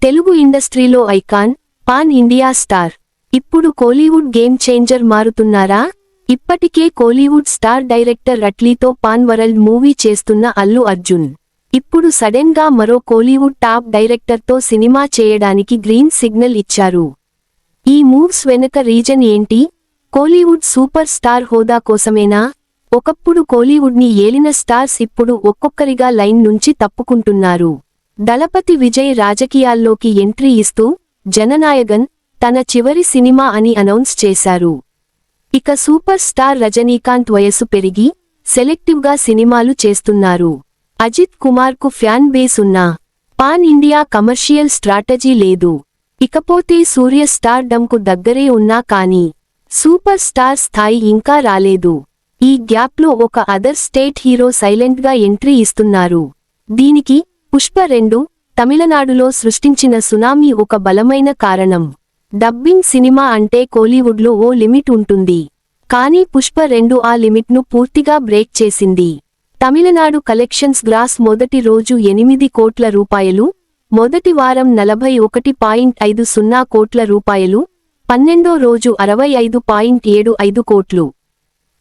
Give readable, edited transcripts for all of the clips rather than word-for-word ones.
తెలుగు ఇండస్ట్రీలో icon, pan India star. ఇప్పుడు Kollywood game changer మారుతున్నారా? ఇప్పటికే కోలీవుడ్ స్టార్ డైరెక్టర్ అట్లీతో పాన్ వరల్డ్ మూవీ చేస్తున్న అల్లు అర్జున్ ఇప్పుడు సడెన్ గా మరో కోలీవుడ్ టాప్ డైరెక్టర్తో సినిమా చేయడానికి గ్రీన్ సిగ్నల్ ఇచ్చారు. ఈ మూవ్స్ వెనుక రీజన్ ఏంటి? కోలీవుడ్ సూపర్ స్టార్ హోదా కోసమేనా? ఒకప్పుడు కోలీవుడ్ని ఏలిన స్టార్స్ ఇప్పుడు ఒక్కొక్కరిగా లైన్ నుంచి తప్పుకుంటున్నారు. దళపతి విజయ్ రాజకీయాల్లోకి ఎంట్రీ ఇస్తూ జననాయగన్ తన చివరి సినిమా అని అనౌన్స్ చేశారు. ఇక సూపర్ స్టార్ రజనీకాంత్ వయసు పెరిగి సెలెక్టివ్గా సినిమాలు చేస్తున్నారు. అజిత్ కుమార్కు ఫ్యాన్ బేస్ ఉన్నా పాన్ ఇండియా కమర్షియల్ స్ట్రాటజీ లేదు. ఇకపోతే సూర్య స్టార్ డమ్కు దగ్గరే ఉన్నా కానీ సూపర్ స్టార్ స్థాయి ఇంకా రాలేదు. ఈ గ్యాప్లో ఒక అదర్ స్టేట్ హీరో సైలెంట్గా ఎంట్రీ ఇస్తున్నారు. దీనికి పుష్ప 2 తమిళనాడులో సృష్టించిన సునామీ ఒక బలమైన కారణం. డబ్బింగ్ సినిమా అంటే కోలీవుడ్లో ఓ లిమిట్ ఉంటుంది. కానీ పుష్ప 2 ఆ లిమిట్ను పూర్తిగా బ్రేక్ చేసింది. తమిళనాడు కలెక్షన్స్ గ్రాస్ మొదటి రోజు 8 కోట్ల రూపాయలు, మొదటి వారం 41.50 కోట్ల రూపాయలు, 12వ రోజు 65.75 కోట్లు,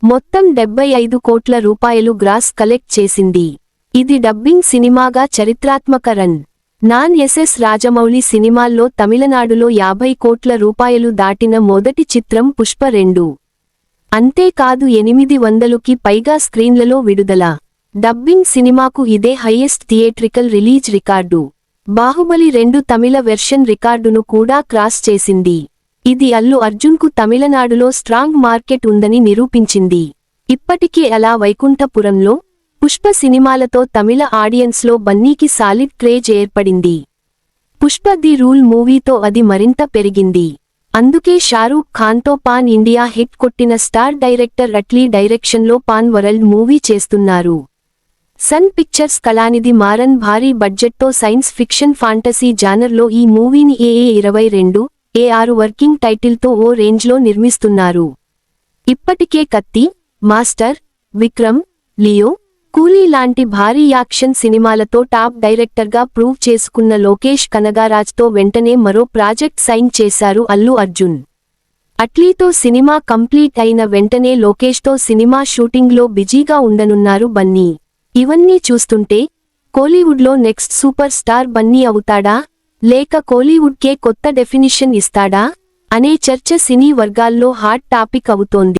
మొత్తం 75 కోట్ల రూపాయలు గ్రాస్ కలెక్ట్ చేసింది. ఇది డబ్బింగ్ సినిమాగా చరిత్రాత్మక రన్. నాన్ ఎస్ఎస్ రాజమౌళి సినిమాల్లో తమిళనాడులో 50 కోట్ల రూపాయలు దాటిన మొదటి చిత్రం పుష్ప 2. అంతేకాదు 800కి పైగా స్క్రీన్లలో విడుదల. డబ్బింగ్ సినిమాకు ఇదే highest theatrical release record. Baahubali 2 తమిళ వెర్షన్ రికార్డును కూడా క్రాస్ చేసింది. ఇది అల్లు అర్జున్కు తమిళనాడులో స్ట్రాంగ్ మార్కెట్ ఉందని నిరూపించింది. ఇప్పటికే అలా వైకుంఠపురంలో పుష్ప సినిమాలతో తమిళ ఆడియన్స్లో బన్నీకి సాలిడ్ క్రేజ్ ఏర్పడింది. పుష్ప ది రూల్ మూవీతో అది మరింత పెరిగింది. అందుకే షారూఖ్ ఖాన్తో పాన్ ఇండియా హిట్ కొట్టిన స్టార్ డైరెక్టర్ అట్లీ డైరెక్షన్లో పాన్ వరల్డ్ మూవీ చేస్తున్నారు. సన్ పిక్చర్స్ కళానిధి మారన్ భారీ బడ్జెట్తో సైన్స్ ఫిక్షన్ ఫాంటసీ జానర్లో ఈ మూవీని AA22, A6 వర్కింగ్ టైటిల్తో ఓ రేంజ్లో నిర్మిస్తున్నారు. ఇప్పటికే కత్తి, మాస్టర్, విక్రమ్, లియో, కూలీ లాంటి భారీ యాక్షన్ సినిమాలతో టాప్ డైరెక్టర్గా ప్రూవ్ చేసుకున్న లోకేష్ కనగరాజ్తో వెంటనే మరో ప్రాజెక్ట్ సైన్ చేశారు అల్లు అర్జున్. అట్లీతో సినిమా కంప్లీట్ అయిన వెంటనే లోకేష్తో సినిమా షూటింగ్లో బిజీగా ఉండనున్నారు బన్నీ. ఇవన్నీ చూస్తుంటే కోలీవుడ్లో నెక్స్ట్ సూపర్ స్టార్ బన్నీ అవుతాడా, లేక కోలీవుడ్కే కొత్త డెఫినిషన్ ఇస్తాడా అనే చర్చ సినీ వర్గాల్లో హాట్ టాపిక్ అవుతోంది.